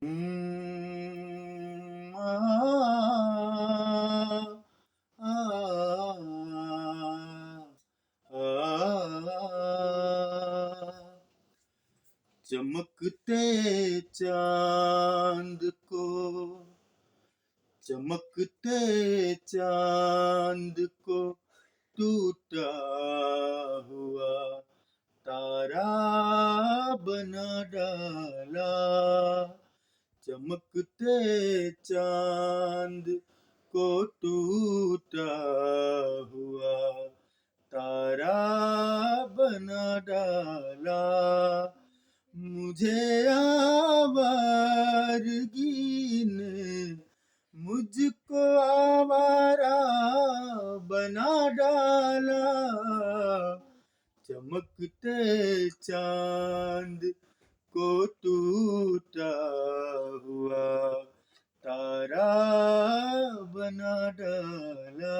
आ, आ, चमकते चांद को, चमकते चांद को टूटा हुआ तारा बना डाला। चमकते चांद को टूटा हुआ तारा बना डाला। मुझे आवारगी ने मुझको आवारा बना डाला। चमकते चांद को टूटा हुआ तारा बना डाला।